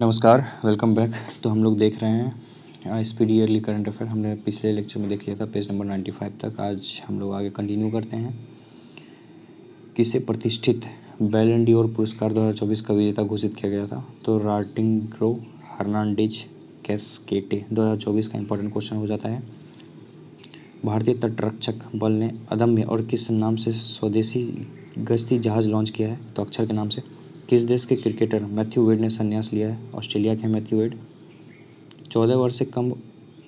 नमस्कार, welcome back. तो हम लोग देख रहे हैं स्पीड ईयरली करंट अफेयर। हमने पिछले लेक्चर में देख लिया था पेज नंबर 95 तक। आज हम लोग आगे कंटिन्यू करते हैं। किसे प्रतिष्ठित बैलन डी'ओर पुरस्कार 2024 का विजेता घोषित किया गया था? तो राटिंग्रो हर्नांडेज कैस्केटे 2024 का इंपॉर्टेंट क्वेश्चन हो जाता है। भारतीय तटरक्षक बल ने अदम्य और किस नाम से स्वदेशी गश्ती जहाज लॉन्च किया है? तो अक्षर के नाम से। किस देश के क्रिकेटर मैथ्यू वेड ने संन्यास लिया है? ऑस्ट्रेलिया के मैथ्यू वेड। 14 वर्ष से कम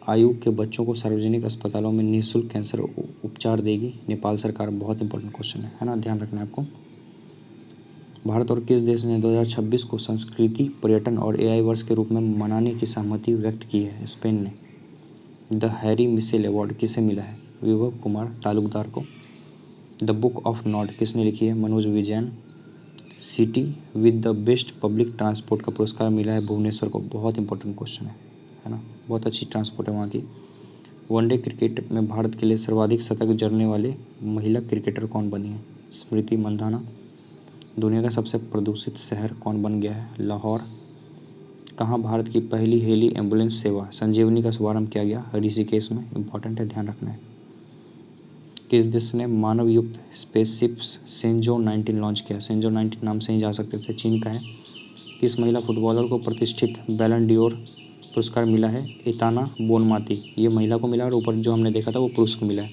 आयु के बच्चों को सार्वजनिक अस्पतालों में निःशुल्क कैंसर उपचार देगी नेपाल सरकार। बहुत इंपॉर्टेंट क्वेश्चन है ना, ध्यान रखना है आपको। भारत और किस देश ने 2026 को संस्कृति, पर्यटन और एआई वर्ष के रूप में मनाने की सहमति व्यक्त की है? स्पेन ने। द हैरी मिशेल अवार्ड किसे मिला है? विभव कुमार तालुकदार को। द बुक ऑफ नॉट किसने लिखी है? Manoj Vijayan. City with the best public transport का पुरस्कार मिला है भुवनेश्वर को। बहुत इंपॉर्टेंट क्वेश्चन है ना, बहुत अच्छी ट्रांसपोर्ट है वहाँ की। वनडे क्रिकेट में भारत के लिए सर्वाधिक शतक जड़ने वाले महिला क्रिकेटर कौन बनी है? स्मृति मंधाना। दुनिया का सबसे प्रदूषित शहर कौन बन गया है? लाहौर। कहाँ भारत की पहली हेली एम्बुलेंस सेवा संजीवनी का शुभारंभ किया गया? ऋषिकेश में। इंपॉर्टेंट है, ध्यान रखना है। किस देश ने मानव युक्त स्पेसशिप सेंजो 19 लॉन्च किया? सेंजो 19 नाम से ही जा सकते थे, चीन का है। किस महिला फुटबॉलर को प्रतिष्ठित बैलन डी'ओर पुरस्कार मिला है? Aitana Bonmati. ये महिला को मिला और ऊपर जो हमने देखा था वो पुरुष को मिला है।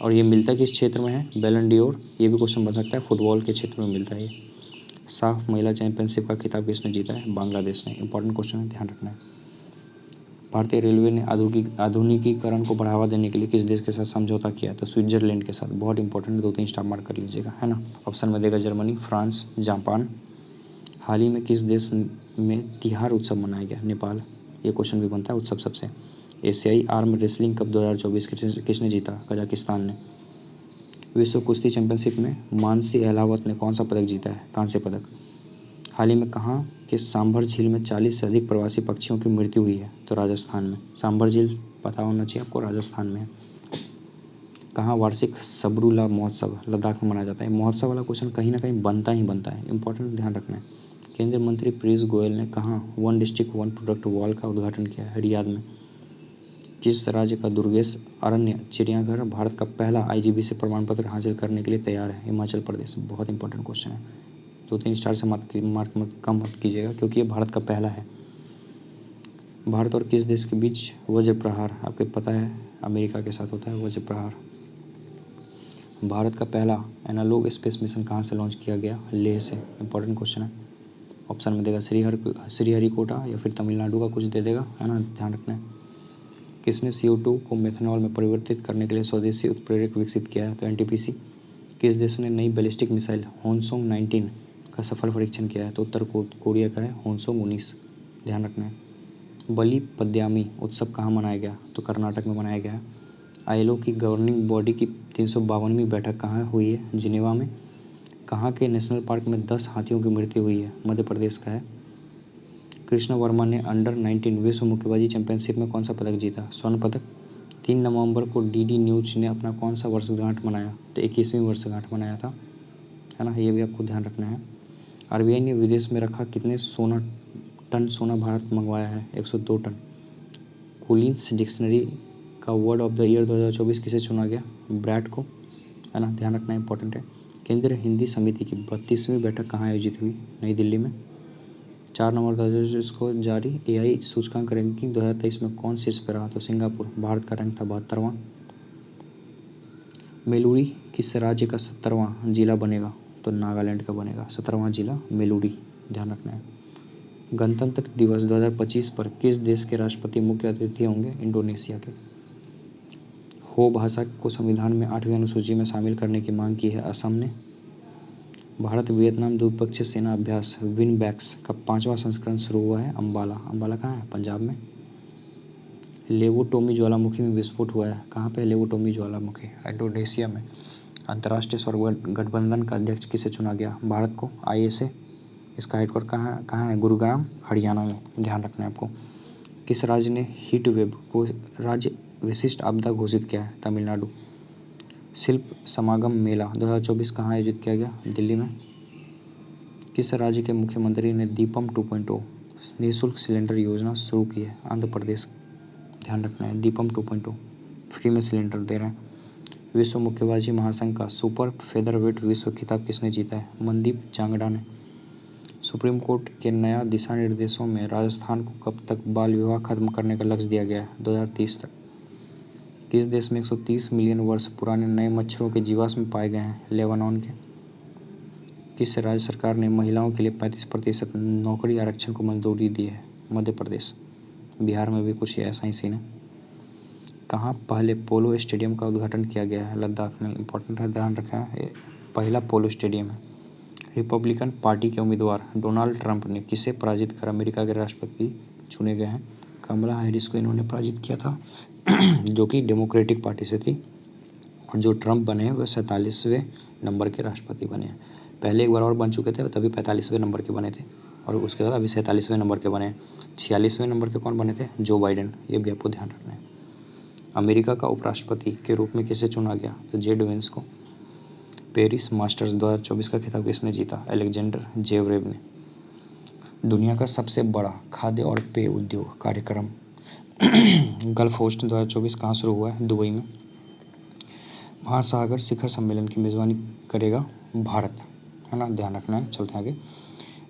और ये मिलता किस क्षेत्र में है बैलन डी'ओर? ये भी क्वेश्चन बन सकता है, फुटबॉल के क्षेत्र में मिलता है ये। साफ महिला चैंपियनशिप का खिताब किसने जीता है? बांग्लादेश ने। इंपॉर्टेंट क्वेश्चन है, ध्यान रखना है। भारतीय रेलवे ने आधुनिकीकरण को बढ़ावा देने के लिए किस देश के साथ समझौता किया? तो स्विट्जरलैंड के साथ। बहुत इंपॉर्टेंट, 2-3 स्टार मार्क कर लीजिएगा, है ना। ऑप्शन में देगा जर्मनी, फ्रांस, जापान। हाल ही में किस देश में तिहार उत्सव मनाया गया? नेपाल। ये क्वेश्चन भी बनता है उत्सव सबसे। एशियाई आर्म रेसलिंग कप 2024 किसने जीता? कजाकिस्तान ने। विश्व कुश्ती चैंपियनशिप में मानसी अहलावत ने कौन सा पदक जीता है? कांस्य पदक। हाल ही में कहाँ के सांभर झील में 40 से अधिक प्रवासी पक्षियों की मृत्यु हुई है? तो राजस्थान में। सांभर झील पता होना चाहिए आपको, राजस्थान में है। कहाँ वार्षिक सबरूला महोत्सव लद्दाख में मनाया जाता है? महोत्सव वाला क्वेश्चन कहीं ना कहीं बनता ही बनता है, इंपॉर्टेंट, ध्यान रखना है। केंद्रीय मंत्री पीयूष गोयल ने कहाँ one district one product wall का उद्घाटन किया है? रियाद में। किस राज्य का दुर्गेश अरण्य चिड़ियाघर भारत का पहला आईजीबी से प्रमाण पत्र हासिल करने के लिए तैयार है? हिमाचल प्रदेश। बहुत इंपॉर्टेंट क्वेश्चन है, 2-3 स्टार से मार्क कम मत कीजिएगा क्योंकि ये भारत का पहला है। भारत और किस देश के बीच वज्र प्रहार, आपको पता है अमेरिका के साथ होता है वज्र प्रहार। भारत का पहला एनालॉग स्पेस मिशन कहाँ से लॉन्च किया गया? लेह से। इंपॉर्टेंट क्वेश्चन है। ऑप्शन में देगा श्रीहरिकोटा या फिर तमिलनाडु का कुछ दे देगा, है ना, ध्यान रखना है। किसने CO2 को मेथनॉल में परिवर्तित करने के लिए स्वदेशी उत्प्रेरक विकसित किया है? तो NTPC। किस देश ने नई बैलिस्टिक मिसाइल होनसोंग 19 का सफल परीक्षण किया है? तो उत्तर कोरिया का है होनसोंग 19, ध्यान रखना है। बलि पद्यामी उत्सव कहाँ मनाया गया? तो कर्नाटक में मनाया गया है। ILO की गवर्निंग बॉडी की 352वीं बैठक कहाँ हुई है? जिनेवा में। कहाँ के नेशनल पार्क में 10 हाथियों की मृत्यु हुई है? मध्य प्रदेश का है। कृष्ण वर्मा ने अंडर 19 विश्व मुक्केबाजी चैंपियनशिप में कौन सा पदक जीता? स्वर्ण पदक। 3 नवंबर को DD न्यूज ने अपना कौन सा वर्षगांठ मनाया? तो 21वीं वर्षगांठ मनाया था, है ना, ये भी आपको ध्यान रखना है। RBI ने विदेश में रखा कितने टन सोना भारत मंगवाया है? 102 टन। कुलिन्स डिक्शनरी का वर्ड ऑफ द ईयर 2024 किसे चुना गया? ब्रैड को, है ना, ध्यान रखना इंपॉर्टेंट है। केंद्रीय हिंदी समिति की 32वीं बैठक कहाँ आयोजित हुई? नई दिल्ली में। 4 नवंबर 2024 को जारी AI सूचकांक रैंकिंग 2023 में कौन शीर्ष पर रहा? तो सिंगापुर। भारत का रैंक था 72वां। मेलुडी किस राज्य का 70वां जिला बनेगा? तो नागालैंड का बनेगा 17वां जिला मेलुडी, ध्यान रखना है। गणतंत्र दिवस 2025 पर किस देश के राष्ट्रपति मुख्य अतिथि होंगे? इंडोनेशिया के। हो भाषा को संविधान में 8वीं अनुसूची में शामिल करने की मांग की है असम ने। भारत वियतनाम द्विपक्षीय सेना अभ्यास विनबैक्स का 5वां संस्करण शुरू हुआ है अम्बाला। अम्बाला कहाँ है? पंजाब में। लेवोटोमी ज्वालामुखी में विस्फोट हुआ है, कहाँ पे? लेवोटोमी ज्वालामुखी इंडोनेशिया में। अंतर्राष्ट्रीय सौर गठबंधन का अध्यक्ष किसे चुना गया? भारत को। ISA इसका हेडक्वार्टर कहाँ है? गुरुग्राम, हरियाणा में, ध्यान रखना है आपको। किस राज्य ने हीट वेव को राज्य विशिष्ट आपदा घोषित किया है? तमिलनाडु। शिल्प समागम मेला 2024 कहाँ आयोजित किया गया? दिल्ली में। किस राज्य के मुख्यमंत्री ने दीपम 2.0 निःशुल्क सिलेंडर योजना शुरू की है आंध्र प्रदेश, ध्यान रखना है। दीपम 2.0 फ्री में सिलेंडर दे रहे हैं। विश्व मुक्केबाजी महासंघ का सुपर फेदरवेट विश्व खिताब किसने जीता है? मनदीप जांगड़ा ने। सुप्रीम कोर्ट के नया दिशा निर्देशों में राजस्थान को कब तक बाल विवाह खत्म करने का लक्ष्य दिया गया है? 2030 तक। किस देश में 130 मिलियन वर्ष पुराने नए मच्छरों के जीवाश्म पाए गए हैं? लेबानोन के। किस राज्य सरकार ने महिलाओं के लिए 35% नौकरी आरक्षण को मंजूरी दी है? मध्य प्रदेश। बिहार में भी कुछ ऐसा ही सीन है। कहाँ पहले पोलो स्टेडियम का उद्घाटन किया गया है? लद्दाख में। इंपॉर्टेंट है, ध्यान रखना है, पहला पोलो स्टेडियम है। रिपब्लिकन पार्टी के उम्मीदवार डोनाल्ड ट्रंप ने किसे पराजित कर अमेरिका के राष्ट्रपति चुने गए हैं? कमला हैरिस को इन्होंने पराजित किया था जो कि डेमोक्रेटिक पार्टी से थी। और जो ट्रंप बने हैं वह 47वें नंबर के राष्ट्रपति बने हैं। पहले एक बार और बन चुके थे, तभी 45वें नंबर के बने थे, और उसके बाद अभी 47वें नंबर के बने हैं। 46वें नंबर के कौन बने थे? Joe Biden. ये भी आपको ध्यान रखना है। अमेरिका का उपराष्ट्रपति के रूप में किसे चुना गया? तो जेड वेंस को। पेरिस मास्टर्स 2024 का खिताब किसने जीता? अलेक्जेंडर जेवरेव ने। दुनिया का सबसे बड़ा खाद्य और पेय उद्योग कार्यक्रम गल्फ कोस्ट 2024 कहाँ शुरू हुआ है? दुबई में। महासागर शिखर सम्मेलन की मेजबानी करेगा भारत, है ना, ध्यान रखना है। चलते आगे।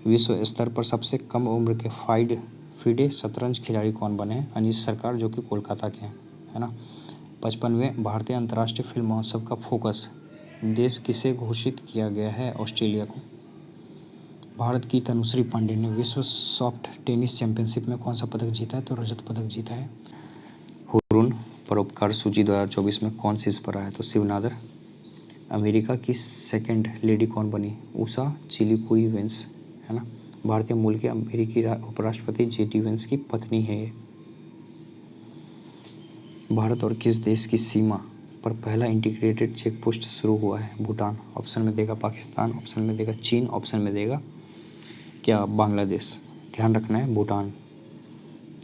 विश्व स्तर पर सबसे कम उम्र के FIDE शतरंज खिलाड़ी कौन बने हैं? अनीश सरकार, जो कि कोलकाता के हैं, है ना। 55वें भारतीय अंतर्राष्ट्रीय फिल्म महोत्सव का फोकस देश किसे घोषित किया गया है? ऑस्ट्रेलिया को। भारत की तनुश्री पांडे ने विश्व सॉफ्ट टेनिस चैंपियनशिप में कौन सा पदक जीता है? तो रजत पदक जीता है। हुरून परोपकार सूची 2024 में कौन शीर्ष पर आया है? तो शिवनादर। अमेरिका की सेकंड लेडी कौन बनी? उषा चिलीकुई वेंस, है ना। भारतीय मूल के अमेरिकी उपराष्ट्रपति JD वेंस की पत्नी है ये। भारत और किस देश की सीमा पर पहला इंटीग्रेटेड चेक पोस्ट शुरू हुआ है? भूटान। ऑप्शन में देगा पाकिस्तान, ऑप्शन में देगा चीन, ऑप्शन में देगा क्या? बांग्लादेश। ध्यान रखना है, भूटान।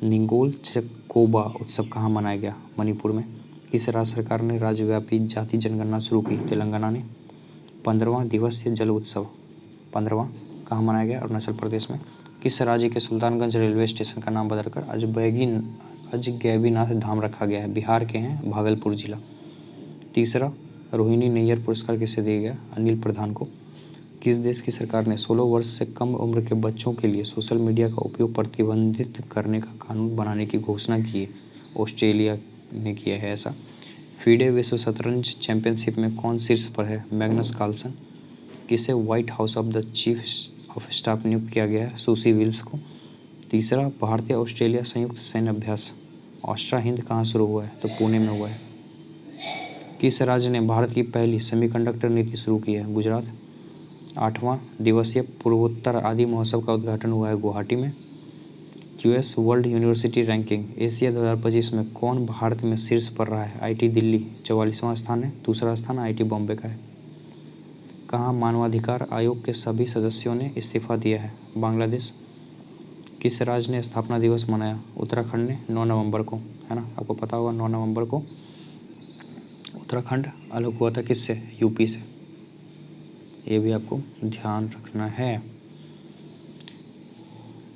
निंगोल चकोबा उत्सव कहाँ मनाया गया? मणिपुर में। किस राज्य सरकार ने राज्यव्यापी जाति जनगणना शुरू की? तेलंगाना ने। 15वां दिवसीय जल उत्सव 15वां कहाँ मनाया गया? अरुणाचल प्रदेश में। किस राज्य के सुल्तानगंज रेलवे स्टेशन का नाम बदलकर अजगैबीनाथ धाम रखा गया है? बिहार के हैं, भागलपुर जिला। तीसरा रोहिणी नैयर पुरस्कार किसे दिया गया? अनिल प्रधान को। किस देश की सरकार ने 16 वर्ष से कम उम्र के बच्चों के लिए सोशल मीडिया का उपयोग प्रतिबंधित करने का कानून बनाने की घोषणा की है? ऑस्ट्रेलिया ने किया है ऐसा। FIDE विश्व शतरंज चैंपियनशिप में कौन शीर्ष पर है? Magnus Carlsen. किसे White House of the chief of staff नियुक्त किया गया है? सुसी विल्स को। तीसरा भारतीय ऑस्ट्रेलिया संयुक्त सैन्य अभ्यास ऑस्ट्रा हिंद कहाँ शुरू हुआ है? तो पुणे में हुआ है। किस राज्य ने भारत की पहली सेमीकंडक्टर नीति शुरू की है? गुजरात। 8वां दिवसीय पूर्वोत्तर आदि महोत्सव का उद्घाटन हुआ है गुवाहाटी में। QS world university ranking Asia 2025 में कौन भारत में शीर्ष पर रहा है? IT दिल्ली 44वां स्थान है, दूसरा स्थान IT बॉम्बे का है। कहाँ मानवाधिकार आयोग के सभी सदस्यों ने इस्तीफा दिया है? बांग्लादेश। किस राज्य ने स्थापना दिवस मनाया? उत्तराखंड ने 9 नवंबर को, है ना, आपको पता होगा 9 नवंबर को उत्तराखंड अलग हुआ था किससे? UP से। ये भी आपको ध्यान रखना है।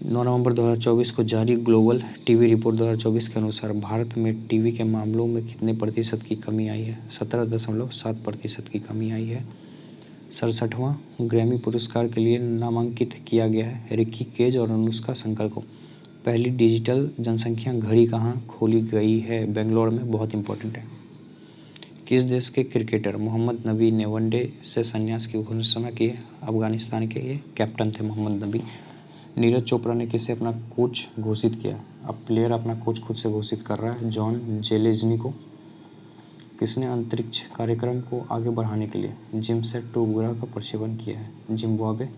9 नवंबर 2024 को जारी ग्लोबल टीवी रिपोर्ट 2024 के अनुसार भारत में टीवी के मामलों में कितने प्रतिशत की कमी आई है? 17.7% की कमी आई है। 67वां ग्रैमी पुरस्कार के लिए नामांकित किया गया है रिकी केज और अनुष्का शंकर को। पहली डिजिटल जनसंख्या घड़ी कहाँ खोली गई है? बेंगलोर में। बहुत इंपॉर्टेंट है। किस देश के क्रिकेटर मोहम्मद नबी ने वनडे से संन्यास की घोषणा की है? अफगानिस्तान के ये कैप्टन थे मोहम्मद नबी। नीरज चोपड़ा ने किसे अपना कोच घोषित किया? अब प्लेयर अपना कोच खुद से घोषित कर रहा है, जॉन जेलेजनी को। किसने अंतरिक्ष कार्यक्रम को आगे बढ़ाने के लिए जिमसैट 2 उपग्रह का प्रक्षेपण किया है? जिम्बाब्वे।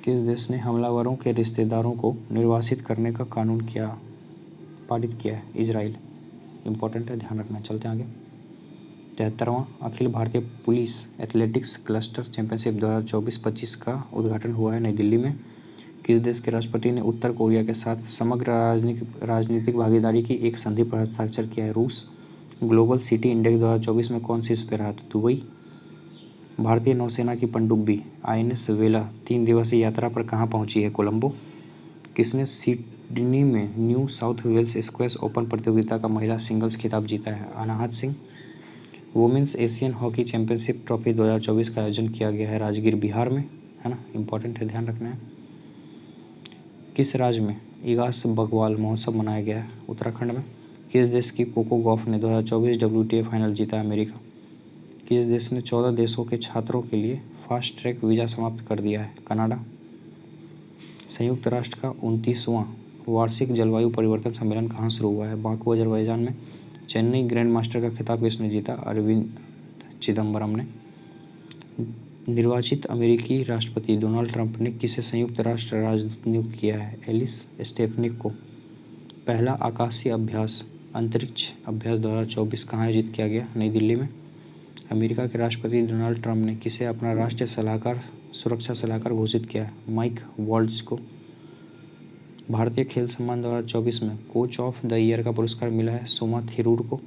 किस देश ने हमलावरों के रिश्तेदारों को निर्वासित करने का कानून पारित किया है? इजराइल। इंपॉर्टेंट है, ध्यान रखना। चलते हैं आगे। 73वां Akhil Bharatiya police athletics cluster championship 2024-25 का उद्घाटन हुआ है नई दिल्ली में। किस देश के राष्ट्रपति ने उत्तर कोरिया के साथ समग्र राजनीतिक भागीदारी की एक संधि पर हस्ताक्षर किया है? रूस। ग्लोबल सिटी इंडेक्स 2024 में कौन शीर्ष पे रहा था? दुबई। भारतीय नौसेना की पनडुब्बी INS वेला 3 दिवसीय यात्रा पर कहाँ पहुंची है? कोलंबो। किसने सिडनी में New South Wales squash open प्रतियोगिता का महिला सिंगल्स खिताब जीता है? Anahat Singh. Women's Asian hockey championship trophy 2024 का आयोजन किया गया है राजगीर बिहार में, है ना, इंपॉर्टेंट है, ध्यान रखना है। किस राज्य में इगास बग्वाल महोत्सव मनाया गया है? उत्तराखंड में। किस देश की कोको गॉफ ने 2024 WTA फाइनल जीता? अमेरिका। किस देश ने 14 देशों के छात्रों के लिए फास्ट ट्रैक वीज़ा समाप्त कर दिया है? कनाडा। संयुक्त राष्ट्र का 29वां वार्षिक जलवायु परिवर्तन सम्मेलन कहाँ शुरू हुआ है? बाकू, अजरबैजान में। चेन्नई ग्रैंड मास्टर का खिताब किसने जीता? अरविंद चिदम्बरम ने। निर्वाचित अमेरिकी राष्ट्रपति डोनाल्ड ट्रंप ने किसे संयुक्त राष्ट्र राजदूत नियुक्त किया है? एलिस स्टेफनिक को। पहला आकाशीय अभ्यास अंतरिक्ष अभ्यास 2024 कहाँ आयोजित किया गया? नई दिल्ली में। अमेरिका के राष्ट्रपति डोनाल्ड ट्रंप ने किसे अपना राष्ट्रीय सुरक्षा सलाहकार घोषित किया है? माइक वॉल्ट्ज को। भारतीय खेल सम्मान 2024 में कोच ऑफ द ईयर का पुरस्कार मिला है सोमा थिरूर को।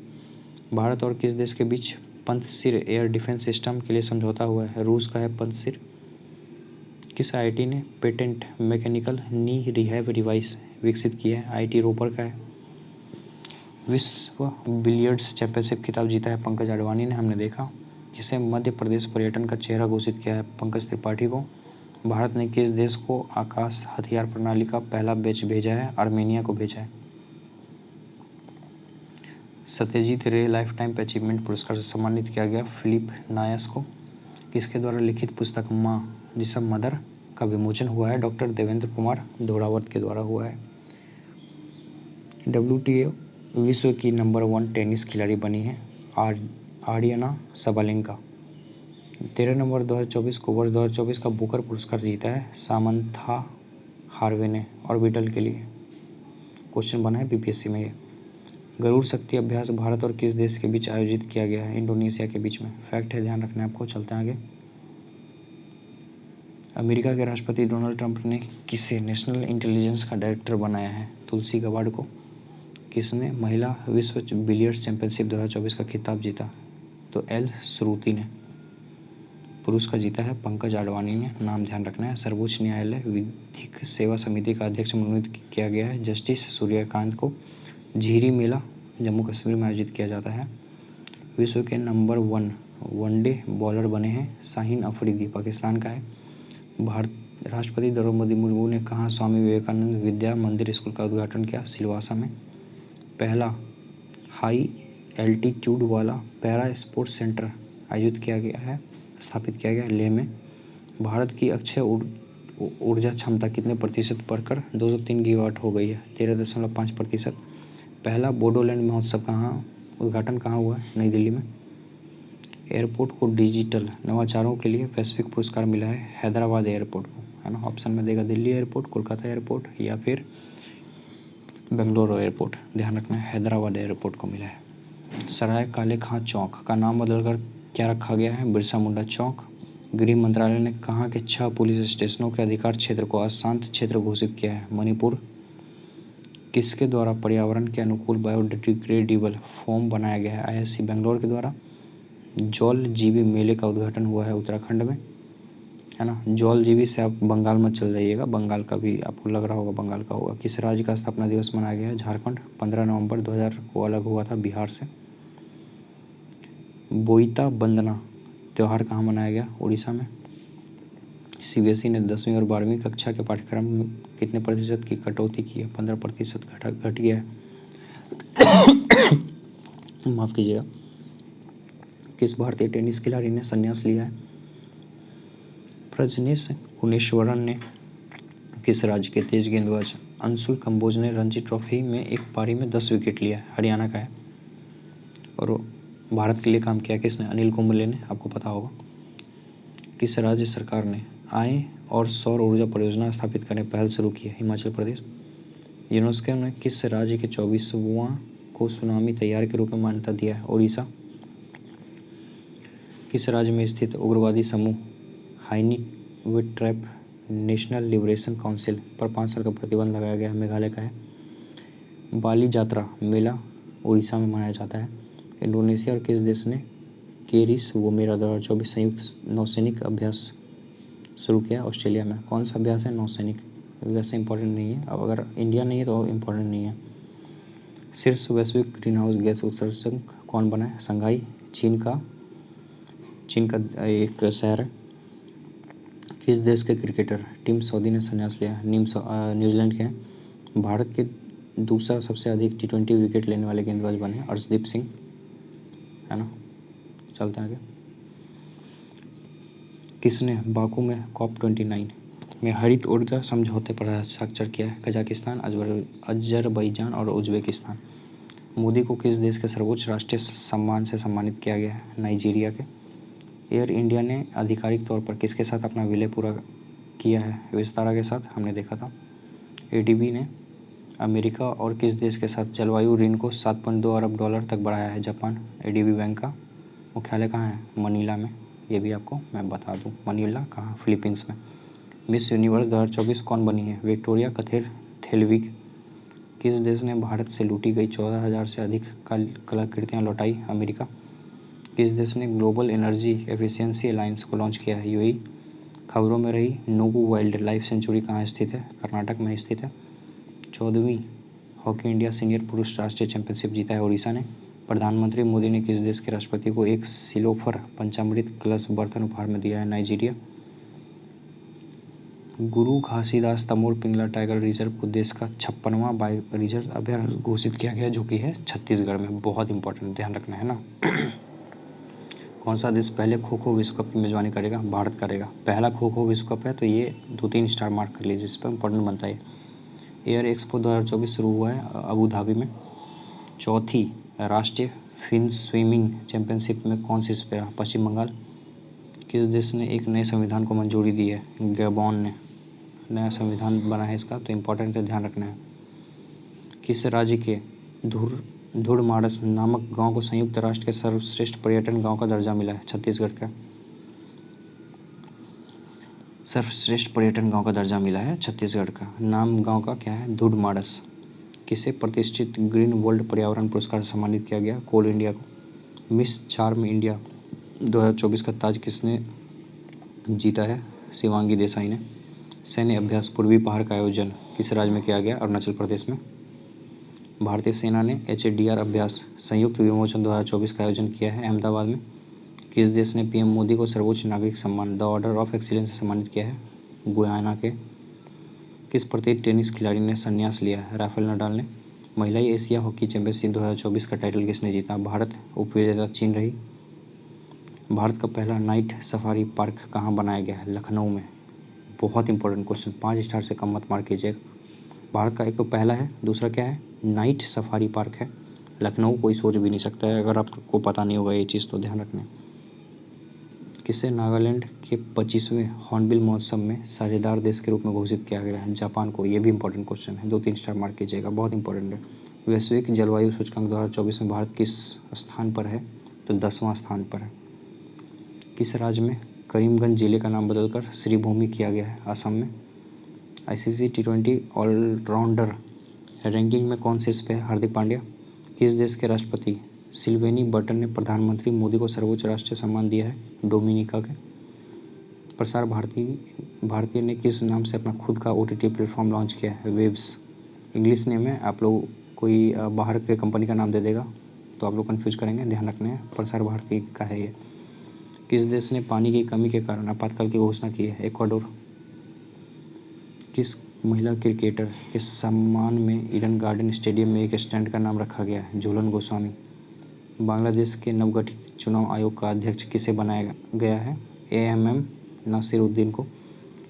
भारत और किस देश के बीच पंजशीर एयर डिफेंस सिस्टम के लिए समझौता हुआ है? रूस का है पंजशीर। किस आईआईटी ने पेटेंट मैकेनिकल नी रिहैब डिवाइस विकसित किया है? आईआईटी रोपर का है। विश्व बिलियर्ड्स चैंपियनशिप खिताब जीता है पंकज अडवाणी ने, हमने देखा। जिसे मध्य प्रदेश पर्यटन का चेहरा घोषित किया है? पंकज त्रिपाठी को। भारत ने किस देश को आकाश हथियार प्रणाली का पहला बैच भेजा है? आर्मेनिया को भेजा है। सत्यजीत रे लाइफ टाइम अचीवमेंट पुरस्कार से सम्मानित किया गया फिलिप नायस को। किसके द्वारा लिखित पुस्तक माँ जिसम मदर का विमोचन हुआ है? डॉक्टर देवेंद्र कुमार धोड़ावत के द्वारा हुआ है। WTA विश्व की नंबर 1 टेनिस खिलाड़ी बनी है आर्यना सबालेंका। 13 नवंबर 2024 को वर्ष 2024 का बुकर पुरस्कार जीता है सामंथा हार्वे ने ऑर्बिटल के लिए। क्वेश्चन बना है बीपीएससी में ये। गरुड़ शक्ति अभ्यास भारत और किस देश के बीच आयोजित किया गया है? इंडोनेशिया के बीच में। फैक्ट है, ध्यान रखना है आपको। चलते हैं आगे। अमेरिका के राष्ट्रपति डोनाल्ड ट्रंप ने किसे नेशनल इंटेलिजेंस का डायरेक्टर बनाया है? तुलसी गबार्ड को। किसने महिला विश्व बिलियर्ड्स चैंपियनशिप 2024 का खिताब जीता? तो एल श्रुति ने। पुरुष का जीता है पंकज अडवाणी ने, नाम ध्यान रखना है। सर्वोच्च न्यायालय विधिक सेवा समिति का अध्यक्ष मनोनीत किया गया है जस्टिस सूर्यकांत को। झीरी मेला जम्मू कश्मीर में आयोजित किया जाता है। विश्व के नंबर 1 वनडे बॉलर बने हैं शाहीन अफरीदी, पाकिस्तान का है। भारत राष्ट्रपति द्रौपदी मुर्मू ने कहाँ स्वामी विवेकानंद विद्या मंदिर स्कूल का उद्घाटन किया? सिलवासा में। पहला हाई एल्टीट्यूड वाला पैरा स्पोर्ट्स सेंटर आयोजित किया गया है, स्थापित किया गया लेह में। भारत की अक्षय ऊर्जा क्षमता कितने प्रतिशत बढ़कर 203 गीगावाट हो गई है? 13.5%। पहला बोडोलैंड महोत्सव उद्घाटन कहाँ हुआ? नई दिल्ली में। एयरपोर्ट को डिजिटल नवाचारों के लिए वैश्विक पुरस्कार मिला है हैदराबाद एयरपोर्ट को, है ना। ऑप्शन में देगा दिल्ली एयरपोर्ट, कोलकाता एयरपोर्ट या फिर बेंगलुरु एयरपोर्ट। ध्यान रखना है हैदराबाद एयरपोर्ट को मिला है। सराय काले खां चौक का नाम बदलकर क्या रखा गया है? बिरसा मुंडा चौक। गृह मंत्रालय ने कहाँ के 6 पुलिस स्टेशनों के अधिकार क्षेत्र को अशांत क्षेत्र घोषित किया है? मणिपुर। किसके द्वारा पर्यावरण के अनुकूल बायोडिग्रेडेबल फोम बनाया गया है? IISc बेंगलोर के द्वारा। जौल जीबी मेले का उद्घाटन हुआ है उत्तराखंड में, है ना। जौल जीबी से आप बंगाल मत चल जाइएगा, बंगाल का भी आपको लग रहा होगा बंगाल का होगा। किस राज्य का स्थापना दिवस मनाया गया है? झारखंड। 15 नवंबर 2000 को अलग हुआ था बिहार से। बोईता बंदना त्यौहार कहाँ मनाया गया? उड़ीसा में। CBSE ने 10वीं और 12वीं कक्षा के पाठ्यक्रम में कितने प्रतिशत की कटौती की है? 15% घट गया है। माफ़ कीजिएगा। किस भारतीय टेनिस खिलाड़ी ने संन्यास लिया है? प्रजनेश गुणेश्वरन ने। किस राज्य के तेज गेंदबाज अंशुल कंबोज ने रणजी ट्रॉफी में एक पारी में 10 विकेट लिया? हरियाणा का है। और भारत के लिए काम किया किसने? अनिल कुंबले ने, आपको पता होगा। किस राज्य सरकार ने आय और सौर ऊर्जा परियोजना स्थापित करने पहल शुरू की है? हिमाचल प्रदेश। यूनेस्को ने किस राज्य के 24वां को सुनामी तैयार के रूप में मान्यता दिया है? ओडिशा। किस राज्य में स्थित उग्रवादी समूह हाइनी वेट्रैप नेशनल लिबरेशन काउंसिल पर 5 साल का प्रतिबंध लगाया गया है? मेघालय का है। बाली जात्रा मेला उड़ीसा में मनाया जाता है। इंडोनेशिया और किस देश ने केरिस वोमेरा 2024 संयुक्त नौसैनिक अभ्यास शुरू किया? ऑस्ट्रेलिया में। कौन सा अभ्यास है? नौसैनिक। वैसे इम्पोर्टेंट नहीं है। अब अगर इंडिया नहीं है तो इम्पोर्टेंट नहीं है। शीर्ष वैश्विक ग्रीन हाउस गैस उत्सर्जक कौन बना है? शंघाई चीन का एक शहर है। किस देश के क्रिकेटर टीम सऊदी ने संन्यास लिया? न्यूजीलैंड के हैं। भारत के दूसरा सबसे अधिक T20 विकेट लेने वाले गेंदबाज बने अर्शदीप सिंह, है ना। चलते हैं आगे। किसने बाकू में COP29 में हरित ऊर्जा समझौते पर हस्ताक्षर किया है? कजाकिस्तान, अजरबैजान और उज्बेकिस्तान। मोदी को किस देश के सर्वोच्च राष्ट्रीय सम्मान से सम्मानित किया गया है? नाइजीरिया के। एयर इंडिया ने आधिकारिक तौर पर किसके साथ अपना विलय पूरा किया है? विस्तारा के साथ, हमने देखा था। ADB ने अमेरिका और किस देश के साथ जलवायु ऋण को $7.2 अरब तक बढ़ाया है? जापान। ADB बैंक का मुख्यालय कहाँ है? मनीला में। ये भी आपको मैं बता दूँ, मनीला कहाँ? फिलीपींस में। मिस यूनिवर्स 2024 कौन बनी है? विक्टोरिया थेलविक। किस देश ने भारत से लूटी गई 14,000 से अधिक कलाकृतियाँ लौटाई? अमेरिका। किस देश ने ग्लोबल एनर्जी एफिशिएंसी अलायंस को लॉन्च किया है? UAE। खबरों में रही नुगु वाइल्ड लाइफ सेंचुरी कहाँ स्थित है? कर्नाटक में स्थित है। 14वीं हॉकी इंडिया सीनियर पुरुष राष्ट्रीय चैंपियनशिप जीता है ओडिशा ने। प्रधानमंत्री मोदी ने किस देश के राष्ट्रपति को एक सिलोफर पंचामृत कलश बर्तन उपहार में दिया है? नाइजीरिया। गुरु घासीदास तमोर पिंगला टाइगर रिजर्व को देश का 56वां बायो रिजर्व अभयारण्य घोषित किया गया, जो कि है छत्तीसगढ़ में। बहुत इंपॉर्टेंट, ध्यान रखना है ना। कौन सा देश पहले खो खो विश्व कप की मेजबानी करेगा? भारत करेगा। पहला खो खो विश्व कप है, तो ये 2-3 स्टार मार्क कर लीजिए, इस पर इंपॉर्टेंट बनता है। एयर एक्सपो 2024 शुरू हुआ है अबू धाबी में। चौथी राष्ट्रीय फिन स्विमिंग चैंपियनशिप में कौन सी स्पेयर? पश्चिम बंगाल। किस देश ने एक नए संविधान को मंजूरी दी है? गैबोन ने नया संविधान बना है इसका, तो इम्पोर्टेंट है, ध्यान रखना है। किस राज्य के धुड़माड़स नामक गांव को संयुक्त राष्ट्र के सर्वश्रेष्ठ पर्यटन गांव का दर्जा मिला है? छत्तीसगढ़ का। सर्वश्रेष्ठ पर्यटन गांव का दर्जा मिला है छत्तीसगढ़ का। नाम गांव का क्या है? धुड़माड़स। किसे प्रतिष्ठित ग्रीन वर्ल्ड पर्यावरण पुरस्कार से सम्मानित किया गया? कोल इंडिया को। मिस चार्म इंडिया 2024 का ताज किसने जीता है? शिवांगी देसाई ने। सैन्य अभ्यास पूर्वी पहाड़ का आयोजन किस राज्य में किया गया? अरुणाचल प्रदेश में। भारतीय सेना ने HADR अभ्यास संयुक्त विमोचन 2024 का आयोजन किया है अहमदाबाद में। किस देश ने PM मोदी को सर्वोच्च नागरिक सम्मान द ऑर्डर ऑफ एक्सीलेंस से सम्मानित किया है? गुयाना के। किस भारतीय टेनिस खिलाड़ी ने संन्यास लिया है? राफेल नडाल ने। महिला एशिया हॉकी चैंपियनशिप 2024 का टाइटल किसने जीता? भारत। उपविजेता चीन रही। भारत का पहला नाइट सफारी पार्क कहाँ बनाया गया है? लखनऊ में। बहुत इंपॉर्टेंट क्वेश्चन, 5 स्टार से कम मत मार कीजिएगा। भारत का एक तो पहला है, दूसरा क्या है? नाइट सफारी पार्क है। लखनऊ कोई सोच भी नहीं सकता है, अगर आपको पता नहीं होगा ये चीज़ तो ध्यान रखना। किसे नागालैंड के 25वें हॉर्नबिल महोत्सव में साझेदार देश के रूप में घोषित किया गया है? जापान को। ये भी इंपॉर्टेंट क्वेश्चन है, 2-3 स्टार मार्क कीजिएगा, बहुत इंपॉर्टेंट है। वैश्विक जलवायु सूचकांक 2024 में भारत किस स्थान पर है? तो 10वां स्थान पर है। किस राज्य में करीमगंज जिले का नाम बदलकर श्रीभूमि किया गया है? असम में। ICC T20 ऑलराउंडर रैंकिंग में कौन से इस पे है? हार्दिक पांड्या। किस देश के राष्ट्रपति सिल्वेनी बर्टन ने प्रधानमंत्री मोदी को सर्वोच्च राष्ट्रीय सम्मान दिया है? डोमिनिका के। प्रसार भारती ने किस नाम से अपना खुद का OTT प्लेटफॉर्म लॉन्च किया है? वेब्स। इंग्लिश नेम है, आप लोग कोई बाहर के कंपनी का नाम दे देगा तो आप लोग कन्फ्यूज करेंगे, ध्यान रखना है। प्रसार भारती का है ये। किस देश ने पानी की कमी के कारण आपातकाल की घोषणा की है? इक्वाडोर। किस महिला क्रिकेटर के सम्मान में ईडन गार्डन स्टेडियम में एक स्टैंड का नाम रखा गया है? झूलन गोस्वामी। बांग्लादेश के नवगठित चुनाव आयोग का अध्यक्ष किसे बनाया गया है? AMM नासिरुद्दीन को।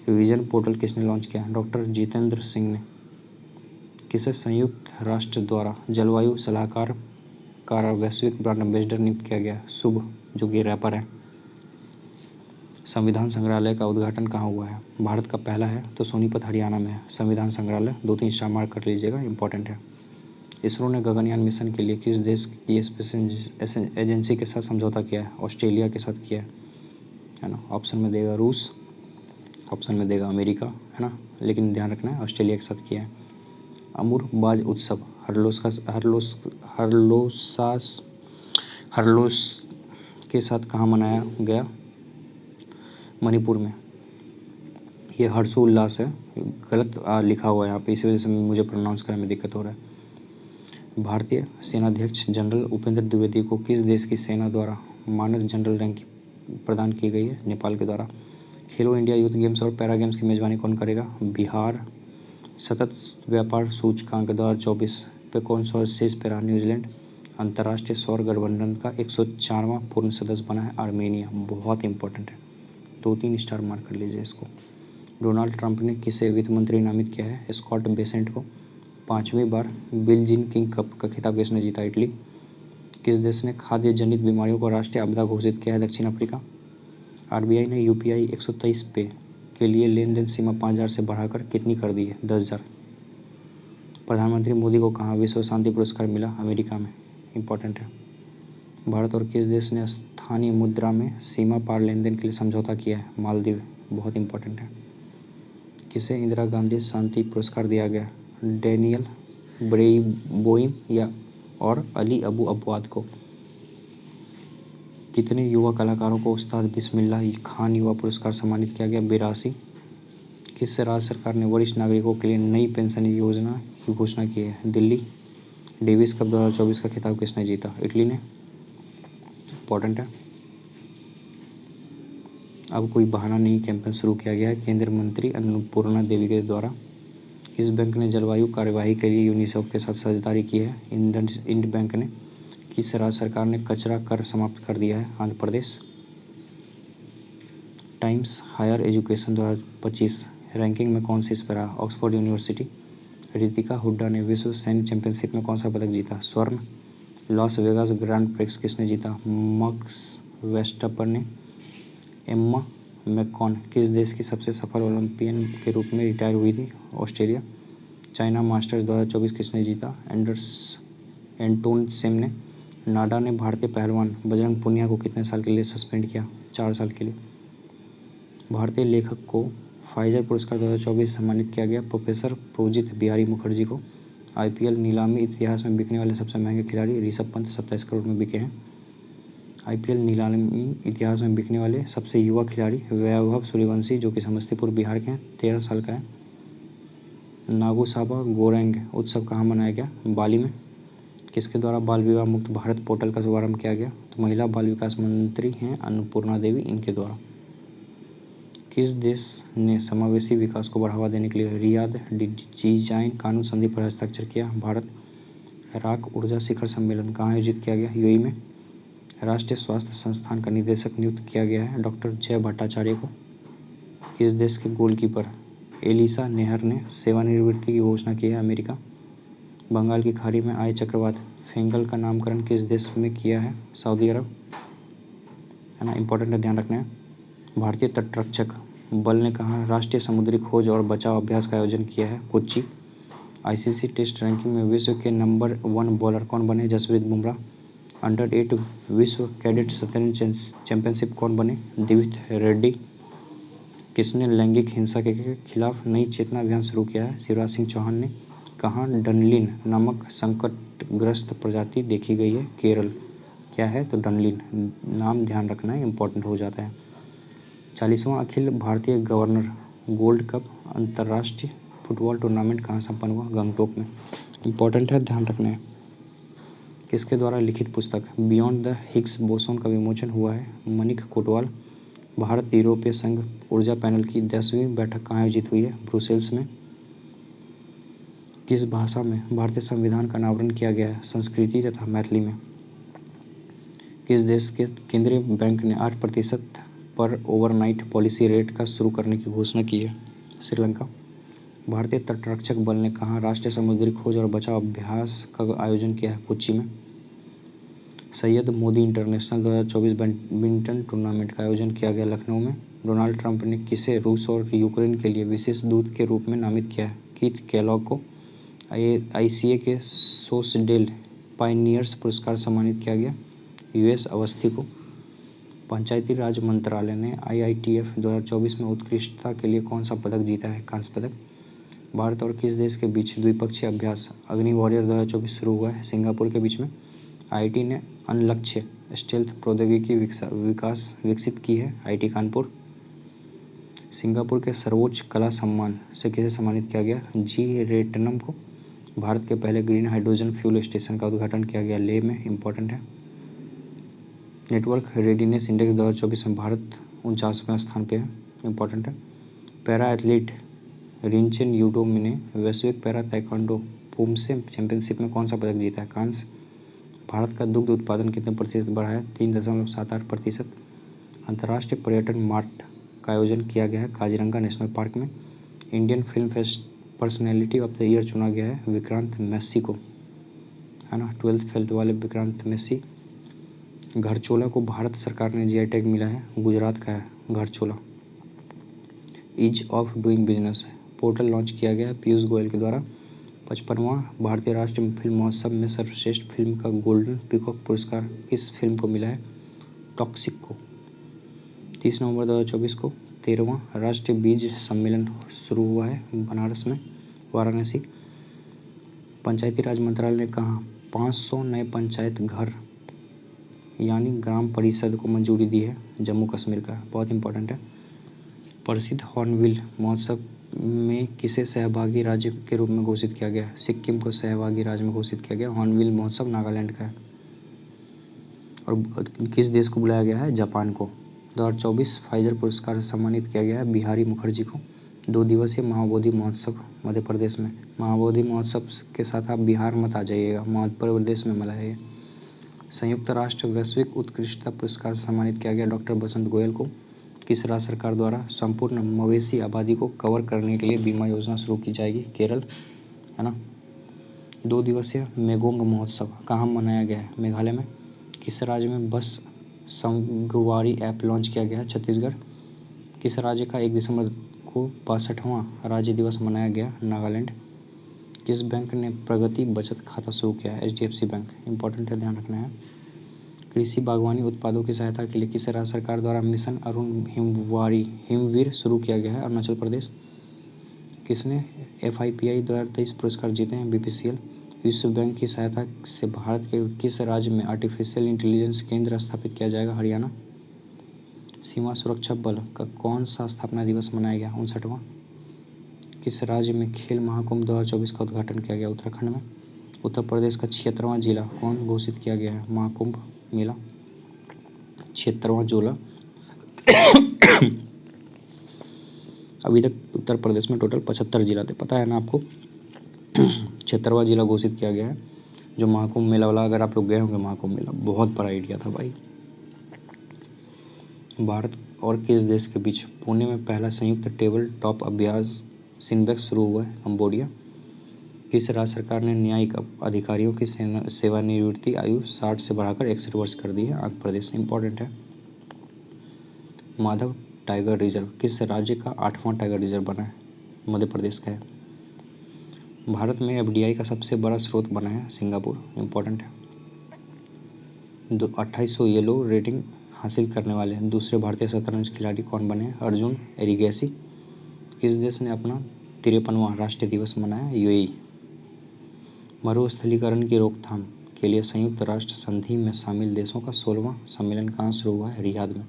विजन पोर्टल किसने लॉन्च किया? डॉक्टर जितेंद्र सिंह ने। किसे संयुक्त राष्ट्र द्वारा जलवायु सलाहकार का वैश्विक ब्रांड एम्बेसडर नियुक्त किया गया? शुभ, जो कि रैपर है। संविधान संग्रहालय का उद्घाटन कहाँ हुआ है? भारत का पहला है, तो सोनीपत हरियाणा में है संविधान संग्रहालय। 2-3 स्टार मार्क कर लीजिएगा, इंपॉर्टेंट है। इसरो ने गगनयान मिशन के लिए किस देश की स्पेस एजेंसी के साथ समझौता किया है? ऑस्ट्रेलिया के साथ किया है ना। ऑप्शन में देगा रूस, ऑप्शन में देगा अमेरिका, है ना, लेकिन ध्यान रखना है ऑस्ट्रेलिया के साथ किया है। अमूर बाज उत्सव हरलोस के साथ कहाँ मनाया गया? मणिपुर में। ये हर्षोल्लास है, गलत लिखा हुआ है यहाँ पे, इसी वजह से मुझे प्रोनाउंस करने में दिक्कत हो रहा है। भारतीय सेनाध्यक्ष जनरल उपेंद्र द्विवेदी को किस देश की सेना द्वारा मानद जनरल रैंक प्रदान की गई है? नेपाल के द्वारा। खेलो इंडिया यूथ गेम्स और पैरा गेम्स की मेजबानी कौन करेगा? बिहार। सतत व्यापार सूचकांक 2024 पे कौन शीर्ष पे रहा? न्यूजीलैंड। अंतर्राष्ट्रीय सौर गठबंधन का 104वां पूर्ण सदस्य बना है आर्मेनिया। बहुत इंपॉर्टेंट है, 2-3 स्टार मार्क कर लीजिए इसको। डोनाल्ड ट्रंप ने किसे वित्त मंत्री नामित किया है? स्कॉट बेसेंट को। 5वीं बार बिलजिन किंग कप का खिताब किसने जीता? इटली। किस देश ने खाद्य जनित बीमारियों को राष्ट्रीय आपदा घोषित किया है? दक्षिण अफ्रीका। आरबीआई ने यूपीआई 123 पे के लिए लेन देन सीमा 5,000 से बढ़ाकर कितनी कर दी है? 10,000। प्रधानमंत्री मोदी को कहाँ विश्व शांति पुरस्कार मिला? अमेरिका में। इंपॉर्टेंट है। भारत और किस देश ने स्थानीय मुद्रा में सीमा पार लेन देन के लिए समझौता किया है? मालदीव। बहुत इंपॉर्टेंट है। किसे इंदिरा गांधी शांति पुरस्कार दिया गया? डैनियल ब्रेइबोइम या और अली अबू अब्बाद को। कितने युवा कलाकारों को उस्ताद बिस्मिल्लाह खान युवा पुरस्कार सम्मानित किया गया? 82। किस राज्य सरकार ने वरिष्ठ नागरिकों के लिए नई पेंशन योजना की घोषणा की है? दिल्ली। डेविस कप 2024 का खिताब किसने जीता? इटली ने। इंपॉर्टेंट है। अब कोई बहाना नहीं कैंपेन शुरू किया गया है केंद्रीय मंत्री अन्नपूर्णा देवी के द्वारा। किस बैंक ने जलवायु कार्यवाही के लिए यूनिसेफ के साथ साझेदारी की है? इंड बैंक ने। किस राज्य सरकार ने कचरा कर समाप्त कर दिया है? Andhra Pradesh. Times higher education 2025 ranking में कौन शीर्ष पर रहा? Oxford university. रितिका हुड्डा ने विश्व सैन्य चैंपियनशिप में कौन सा पदक जीता? स्वर्ण। लॉस वेगास ग्रैंड प्रिक्स किसने जीता? मैक्स वेस्टर्पन ने। एम्मा मैककॉन किस देश की सबसे सफल ओलंपियन के रूप में रिटायर हुई थी? ऑस्ट्रेलिया। चाइना मास्टर्स 2024 किसने जीता? एंटोन सेम ने। नाडा ने भारतीय पहलवान बजरंग पुनिया को कितने साल के लिए सस्पेंड किया? 4 साल के लिए। भारतीय लेखक को फाइजर पुरस्कार 2024 सम्मानित किया गया। प्रोफेसर प्रोजित बिहारी मुखर्जी को। आईपीएल नीलामी इतिहास में बिकने वाले सबसे महंगे खिलाड़ी ऋषभ पंत 27 करोड़ में बिके हैं। आईपीएल नीलामी इतिहास में बिकने वाले सबसे युवा खिलाड़ी वैभव सूर्यवंशी जो कि समस्तीपुर बिहार के हैं, 13 साल का है। नागोसाबा गोरेंग उत्सव कहाँ मनाया गया? बाली में। किसके द्वारा बाल विवाह मुक्त भारत पोर्टल का शुभारंभ किया गया? तो महिला बाल विकास मंत्री हैं अन्नपूर्णा देवी, इनके द्वारा। किस देश ने समावेशी विकास को बढ़ावा देने के लिए रियाद डिजाइन कानून संधि पर हस्ताक्षर किया? भारत। राक ऊर्जा शिखर सम्मेलन कहाँ आयोजित किया गया? यूएई में। राष्ट्रीय स्वास्थ्य संस्थान का निदेशक नियुक्त किया गया है डॉक्टर जय भट्टाचार्य को। किस देश के गोलकीपर एलिसा नेहर ने सेवानिवृत्ति की घोषणा की है? अमेरिका। बंगाल की खाड़ी में आए चक्रवात फेंगल का नामकरण किस देश में किया है? सऊदी अरब, है ना। इंपॉर्टेंट है, ध्यान रखना है। भारतीय तटरक्षक बल ने कहाँ राष्ट्रीय समुद्री खोज और बचाव अभ्यास का आयोजन किया है? कोच्चि। आईसीसी टेस्ट रैंकिंग में विश्व के नंबर 1 बॉलर कौन बने? जसप्रीत बुमराह। अंडर 8 विश्व कैडेट शतरंज चैंपियनशिप कौन बने? दिविज रेड्डी। किसने लैंगिक हिंसा के खिलाफ नई चेतना अभियान शुरू किया है? शिवराज सिंह चौहान ने। कहाँ डनलिन नामक संकटग्रस्त प्रजाति देखी गई है? केरल। क्या है? तो डनलिन। नाम ध्यान रखना है, इंपॉर्टेंट हो जाता है। 40वां Akhil Bharatiya governor gold cup अंतर्राष्ट्रीय फुटबॉल टूर्नामेंट कहाँ संपन्न हुआ? गंगटोक में। इंपॉर्टेंट है, ध्यान रखना है। किसके द्वारा लिखित पुस्तक बियॉन्ड द हिग्स बोसोन का विमोचन हुआ है? मनिक कोटवाल। भारत यूरोपीय संघ ऊर्जा पैनल की 10वीं बैठक कहाँ आयोजित हुई है? ब्रुसेल्स में। किस भाषा में भारतीय संविधान का अनावरण किया गया है? संस्कृति तथा मैथिली में। किस देश के केंद्रीय बैंक ने 8% पर ओवरनाइट पॉलिसी रेट का शुरू करने की घोषणा की है? श्रीलंका। भारतीय तटरक्षक बल ने कहाँ राष्ट्रीय समुद्री खोज और बचाव अभ्यास का आयोजन किया है? कोच्चि में। Syed Modi international 2024 badminton tournament का आयोजन किया गया लखनऊ में। डोनाल्ड ट्रंप ने किसे रूस और यूक्रेन के लिए विशेष दूत के रूप में नामित किया है? कीथ केलॉग को। आईसीए के सोसडेल पायनियर्स पुरस्कार सम्मानित किया गया यूएस अवस्थी को। पंचायती राज मंत्रालय ने आईआईटीएफ 2024 में उत्कृष्टता के लिए कौन सा पदक जीता है? कांस्य पदक। भारत और किस देश के बीच द्विपक्षीय अभ्यास अग्नि वॉरियर 2024 शुरू हुआ है? सिंगापुर के बीच में। आईआईटी ने अनलक्ष्य स्टेल्थ प्रौद्योगिकी विकसित की है? आईआईटी कानपुर। सिंगापुर के सर्वोच्च कला सम्मान से किसे सम्मानित किया गया? जी रेटनम को। भारत के पहले ग्रीन हाइड्रोजन फ्यूल स्टेशन का उद्घाटन किया गया लेह में, इम्पोर्टेंट है। नेटवर्क रेडीनेस इंडेक्स 2024 में भारत 49वें स्थान पे है, इम्पोर्टेंट है। पैरा एथलीट रिंचेन यूडो ने वैश्विक पैरा ताइक्वांडो पूमसे चैंपियनशिप में कौन सा पदक जीता है? कांस्य। भारत का दुग्ध उत्पादन कितने प्रतिशत बढ़ा है? 3.78%। अंतर्राष्ट्रीय पर्यटन मार्ट का आयोजन किया गया है काजीरंगा नेशनल पार्क में। Indian film fest personality of the year चुना गया है विक्रांत मैसी को, है ना, 12th फेल वाले विक्रांत मैसी। घरचोला को भारत सरकार ने जीआई टैग मिला है, गुजरात का है Gharchola. Ease of doing business portal launch किया गया है पीयूष गोयल के द्वारा। 55वां भारतीय राष्ट्रीय फिल्म महोत्सव में सर्वश्रेष्ठ फिल्म का गोल्डन पीकॉक पुरस्कार किस फिल्म को मिला है? टॉक्सिक को। 30 नवंबर 2024 को 13वां राष्ट्रीय बीज सम्मेलन शुरू हुआ है बनारस में, वाराणसी। पंचायती राज मंत्रालय ने कहा 500 नए पंचायत घर यानी ग्राम परिषद को मंजूरी दी है, जम्मू कश्मीर का, बहुत इंपॉर्टेंट है। प्रसिद्ध हॉर्नबिल महोत्सव में किसे सहभागी राज्य के रूप में घोषित किया गया? सिक्किम को सहभागी राज्य में घोषित किया गया। हॉर्नबिल महोत्सव नागालैंड का है। और किस देश को बुलाया गया है? जापान को। 2024 फाइजर पुरस्कार से सम्मानित किया गया है बिहारी मुखर्जी को। 2 दिवसीय महाबोधि महोत्सव मध्य प्रदेश में। महाबोधि महोत्सव के साथ आप बिहार मत आ जाइएगा, मध्य प्रदेश में मनाइए। संयुक्त राष्ट्र वैश्विक उत्कृष्टता पुरस्कार से सम्मानित किया गया डॉक्टर बसंत गोयल को। किस राज्य सरकार द्वारा संपूर्ण मवेशी आबादी को कवर करने के लिए बीमा योजना शुरू की जाएगी? केरल, है ना। 2 दिवसीय मेगोंग महोत्सव कहाँ मनाया गया है? मेघालय में। किस राज्य में बस संगवारी ऐप लॉन्च किया गया है? छत्तीसगढ़। किस राज्य का 1 दिसंबर को 62वां राज्य दिवस मनाया गया? नागालैंड। किस बैंक ने प्रगति बचत खाता शुरू किया है? HDFC बैंक, इंपॉर्टेंट है, ध्यान रखना है। कृषि बागवानी उत्पादों की सहायता के लिए किस राज्य सरकार द्वारा मिशन अरुण हिमवीर शुरू किया गया है? अरुणाचल प्रदेश। किसने FIPI 2023 पुरस्कार जीते हैं? BPCL। विश्व बैंक की सहायता से भारत के किस राज्य में आर्टिफिशियल इंटेलिजेंस केंद्र स्थापित किया जाएगा? हरियाणा। सीमा सुरक्षा बल का कौन सा स्थापना दिवस मनाया गया? 59वां। किस राज्य में खेल महाकुंभ 2024 का उद्घाटन किया गया? उत्तराखंड में। उत्तर प्रदेश का 76वां जिला कौन घोषित किया गया है? महाकुंभ मेला, 76वां जिला। अभी तक उत्तर प्रदेश में टोटल 75 जिला थे, पता है ना आपको। 76वां जिला घोषित किया गया है जो महाकुंभ मेला वाला, अगर आप लोग गए होंगे महाकुंभ मेला, बहुत बड़ा एरिया था भाई। भारत और किस देश के बीच पुणे में पहला संयुक्त टेबल टॉप अभ्यास सिनबेक्स शुरू हुआ है? कंबोडिया। किस राज्य सरकार ने न्यायिक अधिकारियों की सेवानिवृत्ति आयु 60 से बढ़ाकर 61 वर्ष कर दी है? आंध्र प्रदेश, इंपॉर्टेंट है। माधव टाइगर रिजर्व किस राज्य का 8वां टाइगर रिजर्व बना है? मध्य प्रदेश का है। भारत में FDI का सबसे बड़ा स्रोत बना है सिंगापुर, इंपॉर्टेंट है। 2800 येलो रेटिंग हासिल करने वाले दूसरे भारतीय शतरंज खिलाड़ी कौन बने? अर्जुन एरिगेसी। किस देश ने अपना 53वां राष्ट्रीय दिवस मनाया? UAE। मरुस्थलीकरण की रोकथाम के लिए संयुक्त राष्ट्र संधि में शामिल देशों का 16वां सम्मेलन कहाँ शुरू हुआ है? रियाद में।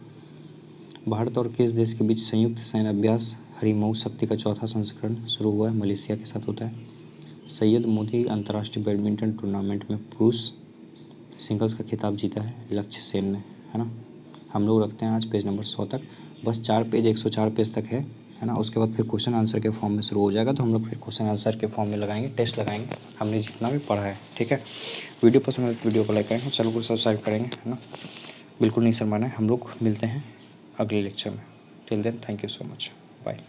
भारत और किस देश के बीच संयुक्त सैन्य अभ्यास हरिमऊ शक्ति का 4था संस्करण शुरू हुआ है? मलेशिया के साथ होता है। सैयद मोदी अंतर्राष्ट्रीय बैडमिंटन टूर्नामेंट में पुरुष सिंगल्स का खिताब जीता है लक्ष्य सेन ने, है ना। हम लोग रखते हैं आज पेज नंबर 100 तक, बस 4 पेज 104 पेज तक है ना। उसके बाद फिर क्वेश्चन आंसर के फॉर्म में शुरू हो जाएगा, तो हम लोग फिर क्वेश्चन आंसर के फॉर्म में लगाएंगे, टेस्ट लगाएंगे, हमने जितना भी पढ़ा है, ठीक है। वीडियो पसंद है तो वीडियो को लाइक करेंगे, चैनल को सब्सक्राइब करेंगे, है ना, बिल्कुल नहीं शर्माना है। हम लोग मिलते हैं अगले लेक्चर में। Till then thank you so much, bye.